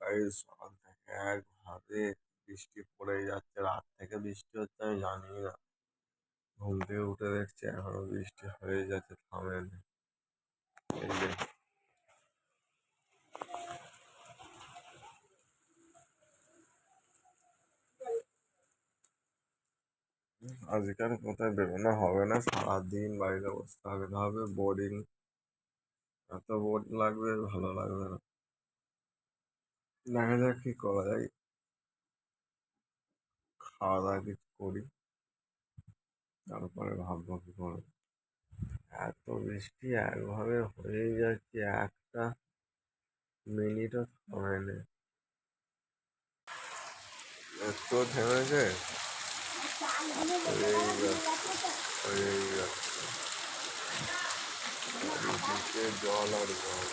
Guys সকাল থেকে একভাবে বৃষ্টি পড়ে যাচ্ছে। রাত থেকে বৃষ্টি হচ্ছে আমি জানি না। ঘুম থেকে উঠে দেখছি এখনো বৃষ্টি হয়ে যাচ্ছে, থামেনি। এই যে আজকাল কোথায় বেরোনো হবে না, সারাদিন বাড়িতে বসে থাকতে হবে। বোরিং, এত বোর লাগবে, ভালো লাগবে না। দেখা যাক কি করা যায়। খাওয়া দাওয়া কিছু করি, তারপরে ভাববো কি করবো। এত বৃষ্টি একভাবে হয়েই যাচ্ছে, একটা মিনিটও থামেনি। একটু থেমেছে, হয়েই যাচ্ছে, হয়েই যাচ্ছে। চারিদিকে জল আর জল।